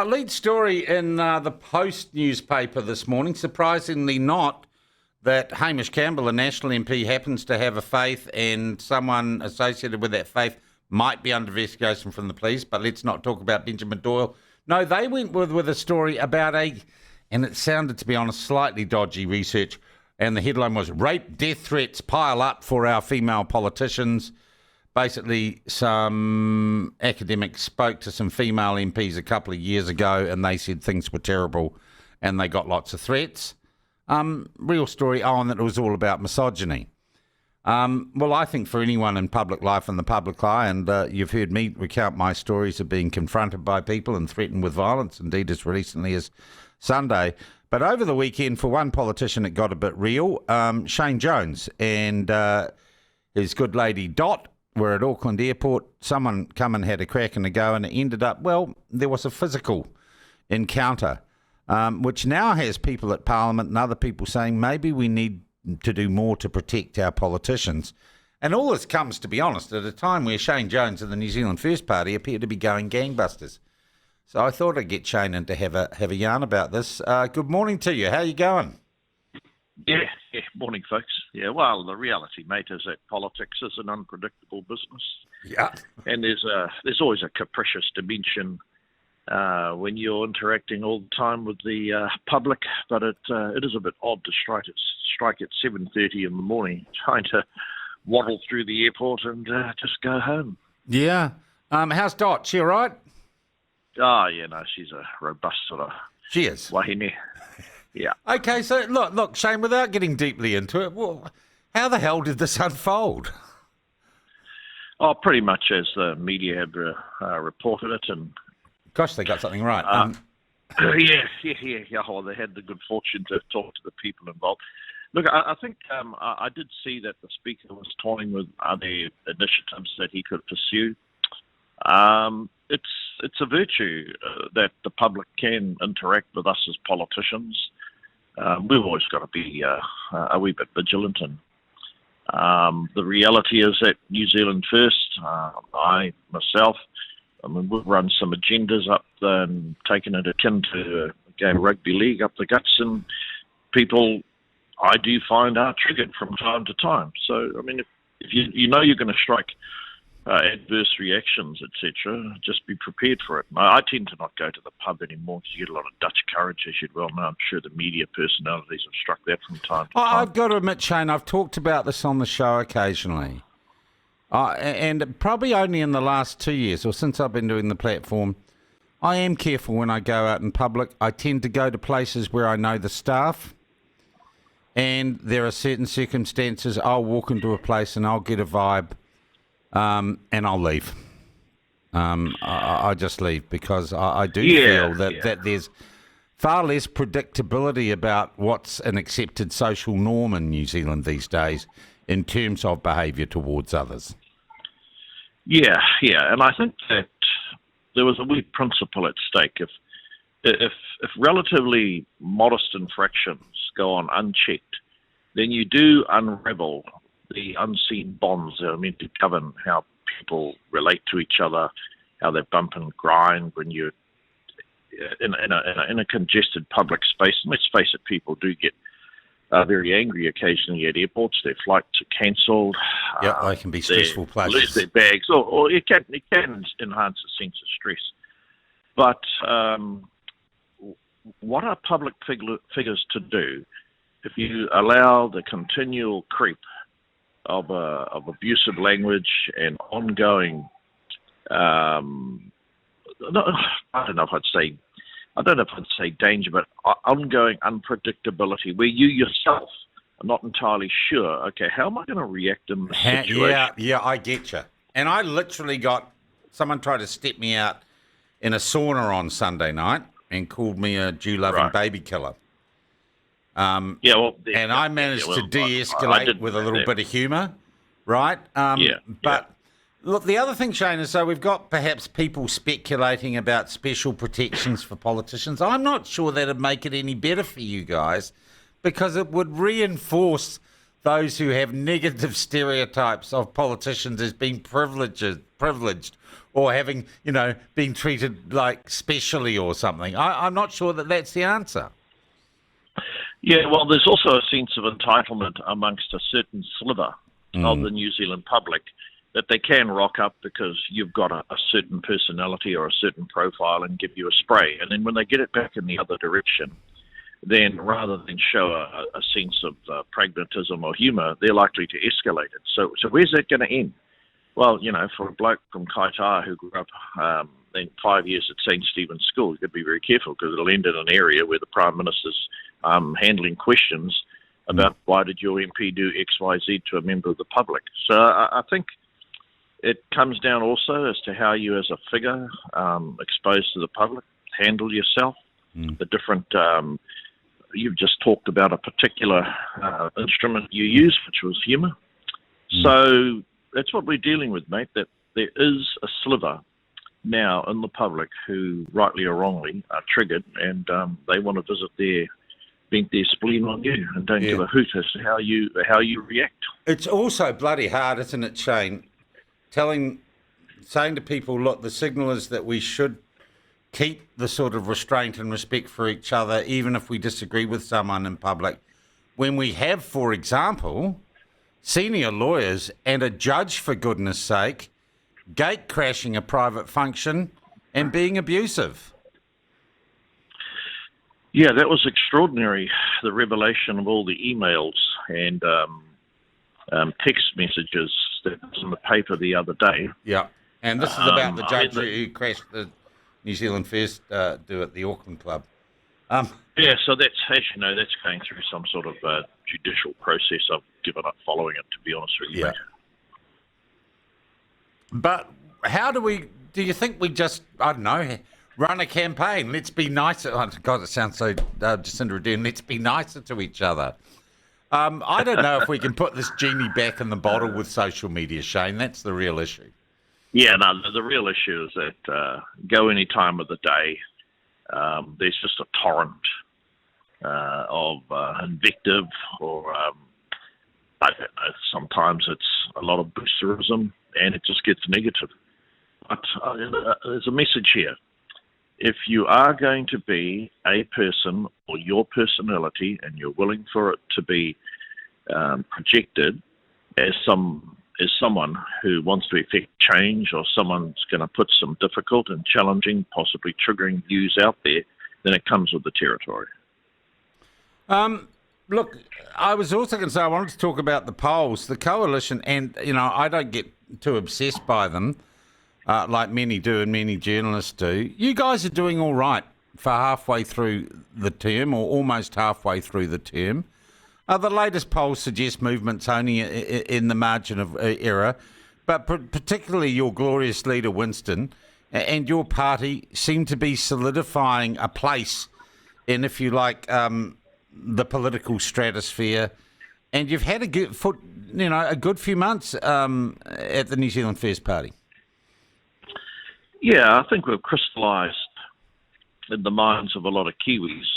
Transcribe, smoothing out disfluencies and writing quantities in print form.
Lead story in the Post newspaper this morning, surprisingly not, that Hamish Campbell, a National MP, happens to have a faith and someone associated with that faith might be under investigation from the police, but let's not talk about Benjamin Doyle. No, they went with a story about and it sounded, to be honest, slightly dodgy research, and the headline was, "Rape Death Threats Pile Up for Our Female Politicians." Basically, some academics spoke to some female MPs a couple of years ago and they said things were terrible and they got lots of threats. Real story on that it was all about misogyny. Well, I think for anyone in public life and the public eye, and you've heard me recount my stories of being confronted by people and threatened with violence, indeed as recently as Sunday. But over the weekend, for one politician, it got a bit real. Shane Jones and his good lady Dot were at Auckland Airport. Someone come and had a crack and a go, and it ended up, well, there was a physical encounter, which now has people at Parliament and other people saying maybe we need to do more to protect our politicians. And all this comes, to be honest, at a time where Shane Jones and the New Zealand First Party appear to be going gangbusters. So I thought I'd get Shane in to have a yarn about this. Good morning to you. How are you going? Yeah, morning, folks. Yeah, well, the reality, mate, is that politics is an unpredictable business. Yeah. And there's always a capricious dimension when you're interacting all the time with the public, but it is a bit odd to strike at 7:30 in the morning, trying to waddle through the airport and just go home. Yeah. How's Dot? She all right? Oh, yeah, no, she's a robust sort of She is. wahine. Yeah. Okay, so look, Shane, without getting deeply into it, well, how the hell did this unfold? Oh, pretty much as the media had reported it, and Gosh, they got something right. yeah. Well, they had the good fortune to talk to the people involved. Look, I think I did see that the Speaker was toying with other initiatives that he could pursue. It's a virtue that the public can interact with us as politicians. We've always got to be a wee bit vigilant, and the reality is that New Zealand First, I myself, we've run some agendas up and taken it akin to a game of rugby league up the guts, and people I do find are triggered from time to time. So, if you know you're going to strike adverse reactions, etc., just be prepared for it. I tend to not go to the pub anymore because you get a lot of Dutch courage, as you'd well know. I'm sure the media personalities have struck that from time to time. I've got to admit, Shane, I've talked about this on the show occasionally. And probably only in the last 2 years, or since I've been doing the platform, I am careful when I go out in public. I tend to go to places where I know the staff, and there are certain circumstances I'll walk into a place and I'll get a vibe, and I'll leave. I just leave because I do feel that there's far less predictability about what's an accepted social norm in New Zealand these days in terms of behaviour towards others. Yeah, and I think that there was a wee principle at stake. If relatively modest infractions go on unchecked, then you do unravel the unseen bonds that are meant to govern how people relate to each other, how they bump and grind when you're in a congested public space. And let's face it, people do get very angry occasionally at airports. Their flights are cancelled. Yeah, they can be stressful places. Lose their bags, or it can enhance a sense of stress. But what are public figures to do if you allow the continual creep of abusive language and ongoing? I don't know if I'd say danger, but ongoing unpredictability, where you yourself are not entirely sure, okay, how am I going to react in this situation? Yeah, I get you. And I literally got someone tried to step me out in a sauna on Sunday night and called me a Jew-loving baby killer. And I managed to de-escalate with a little bit of humour, right? Look, the other thing, Shane, is so we've got perhaps people speculating about special protections for politicians. I'm not sure that'd make it any better for you guys because it would reinforce those who have negative stereotypes of politicians as being privileged privileged or having, being treated like specially or something. I'm not sure that that's the answer. Yeah, well, there's also a sense of entitlement amongst a certain sliver of the New Zealand public that they can rock up because you've got a certain personality or a certain profile and give you a spray. And then when they get it back in the other direction, then rather than show a sense of pragmatism or humour, they're likely to escalate it. So where's that going to end? Well, for a bloke from Kaitaha who grew up in 5 years at St. Stephen's School, you've got to be very careful because it'll end in an area where the Prime Minister's handling questions about why did your MP do X, Y, Z to a member of the public. So I think it comes down also as to how you as a figure exposed to the public handle yourself, the different... You've just talked about a particular instrument you use, which was humour. So that's what we're dealing with, mate, that there is a sliver now in the public who, rightly or wrongly, are triggered and they want to visit vent their spleen on you and don't give a hoot as to how you react. It's also bloody hard, isn't it, Shane, saying to people, look, the signal is that we should keep the sort of restraint and respect for each other, even if we disagree with someone in public, when we have, for example, senior lawyers and a judge, for goodness sake, gate crashing a private function and being abusive. Yeah, that was extraordinary, the revelation of all the emails and text messages that was in the paper the other day. Yeah, and this is about the judge who crashed the New Zealand First do at the Auckland Club. Yeah, so that's, as you know, that's going through some sort of judicial process. I've given up following it, to be honest with you. Yeah. But how do you think we just, I don't know, run a campaign? Let's be nicer. Oh, God, it sounds so Jacinda Ardern. Let's be nicer to each other. I don't know if we can put this genie back in the bottle with social media, Shane. That's the real issue. Yeah, no, the real issue is that go any time of the day, there's just a torrent of invective or, I don't know, sometimes it's a lot of boosterism and it just gets negative. But there's a message here. If you are going to be a person or your personality and you're willing for it to be projected as someone who wants to effect change or someone's going to put some difficult and challenging, possibly triggering views out there, then it comes with the territory. Look, I was also going to say I wanted to talk about the polls, the coalition, and, I don't get too obsessed by them like many do and many journalists do. You guys are doing all right for halfway through the term or almost halfway through the term. The latest polls suggest movement's only in the margin of error, but particularly your glorious leader, Winston, and your party seem to be solidifying a place in, if you like, the political stratosphere. And you've had a good few months at the New Zealand First Party. Yeah, I think we've crystallised in the minds of a lot of Kiwis